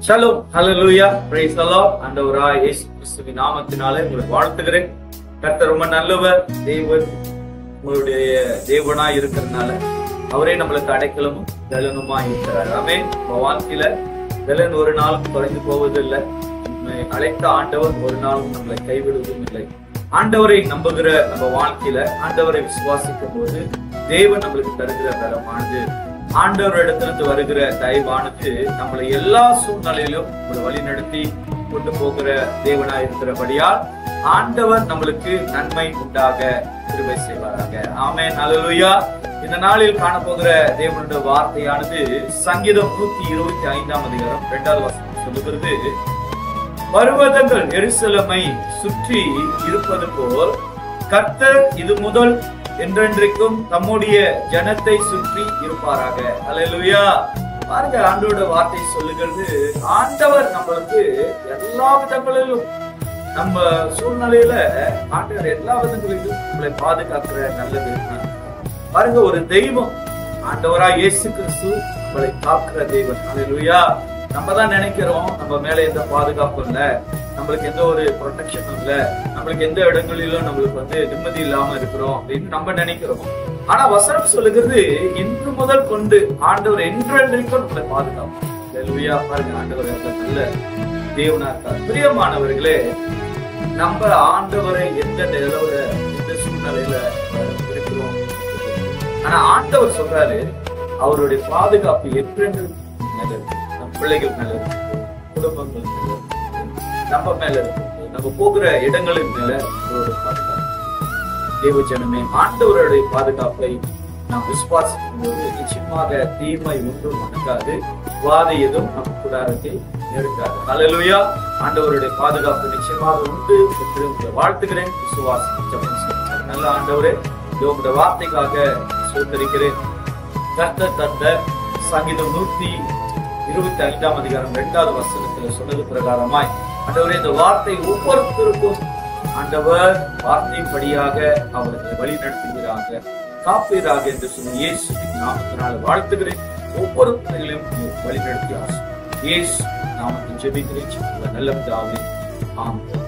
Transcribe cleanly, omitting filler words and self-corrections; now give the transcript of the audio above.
Shalom, hallelujah, praise the Lord. ஆண்டவராகிய இயேசு கிறிஸ்துவின் நாமத்தினாலே உங்களை வாழ்த்துகிறேன். கர்த்தர் ரொம்ப நல்லவர். தேவன் உங்களுடைய தேவனாய் இருக்கிறதுனால அவரே நம்மளுக்கு அடைக்கலமும் பலனுமாய் இருக்கிறார். ஆமென். நம்ம வாழ்க்கையில பலன் ஒரு நாளும் குறைந்து போவதில்லை. நம்மை அழைத்த ஆண்டவர் ஒரு நாளும் நம்மளை கைவிடுவதும் இல்லை. ஆண்டவரை நம்புகிற நம்ம வாழ்க்கையில ஆண்டவரை விசுவாசிக்கும் போது தேவன் நம்மளுக்கு தருகிற பலமானது, ஆண்டவரிடத்திலிருந்து வருகிற தயவானது நம்மளை எல்லா சூழ்நிலையிலும் நம்மளை வழிநடத்தி கொண்டு போகிற தேவனாய் இருக்கிறபடியால் ஆண்டவர் நம்மளுக்கு நன்மை உண்டாக கிருபை செய்வாராக. ஆமென், ஹல்லேலூயா. இந்த நாளில் காணப்போகிற தேவனுடைய வார்த்தையானது சங்கீதம் 125 அதிகாரம் 2வது வசனம் சொல்லுகிறது, பர்வதங்கள் எருசலேமை சுற்றி இருப்பது போல் கர்த்தர் இது முதல் என்றென்றைக்கும் தம்முடைய ஜனத்தை சுற்றி இருப்பாராக. ஹல்லேலூயா. பாருங்க, ஆண்டவரோட வார்த்தை சொல்லுகிறது, ஆண்டவர் நம்மளுக்கு எல்லா விதங்களிலும் நம்ம சூழ்நிலையில ஆண்டவர் எல்லா விதங்களிலும் நம்மளை பாதுகாக்கிற நல்லது. பாருங்க, ஒரு தெய்வம் ஆண்டவராய் இயேசு கிறிஸ்து நம்மளை காக்கிற தெய்வம். ஹல்லேலூயா. நம்ம தான் நினைக்கிறோம் நம்ம மேல எந்த பாதுகாப்பும் இல்ல, நம்மளுக்கு எந்த ஒரு ப்ரொடெக்ஷனும் இல்ல, நம்மளுக்கு எந்த இடங்களிலும் நம்மளுக்கு நிம்மதி இல்லாம இருக்கிறோம் அப்படின்னு நம்ம நினைக்கிறோம். ஆனா வசனம் சொல்லுகிறது, இன்று முதல் கொண்டு ஆண்டவர் என்றென்றைக்கும் நம்மளை பாதுகாப்பு. ஹல்லேலூயா. பாருங்க, ஆண்டவர் நல்ல தேவனா இருக்கார். பிரியமானவர்களே, நம்ம ஆண்டவரை எந்த நிலவுல எந்த சூழ்நிலையில இருக்கிறோம், ஆனா ஆண்டவர் சொல்றாரு அவருடைய பாதுகாப்பு என்றென்று மேல இருக்கு. நம்ம பிள்ளைகள் மேல இருக்கு, குடும்பங்கள் மேல இருக்கு, நம்ம மேல இருக்கு, நம்ம போகிற இடங்களின் மேல ஒரு பாதுகாப்பு. தேவஜனமே, ஆண்டவருடைய பாதுகாப்பை நாம் விசுவாசிக்கும் போது நிச்சயமாக தீமை ஒன்றும் நடக்காது, வாதை எதுவும் நம்ம கூடாரத்தை நெருக்காது. ஹல்லேலூயா. ஆண்டவருடைய பாதுகாப்பு நிச்சயமாக உண்டு என்று வாழ்த்துகிறேன். விசுவாசி நல்ல ஆண்டவரே, உங்களுடைய வார்த்தைக்காக சோதரிக்கிறேன். கர்த்தர் தந்த சங்கீதம் 125 அதிகாரம் 2வது வசனத்துல சொன்னது பிரகாரமாய் ஆண்டவரே, இந்த வார்த்தை ஒவ்வொருத்தருக்கும் ஆண்டவர் வார்த்தையின்படியாக அவர்களை வழி நடத்துகிறாங்க, காப்பீராக என்று சொல்லி இயேசுவின் நாமத்தினால் வாழ்த்துகிறேன். ஒவ்வொரு பிள்ளைகளையும் வழி நடத்தி இயேசு நாமத்தில் ஜெபிக்கிறேன் நல்ல பிதாவே. ஆமென்.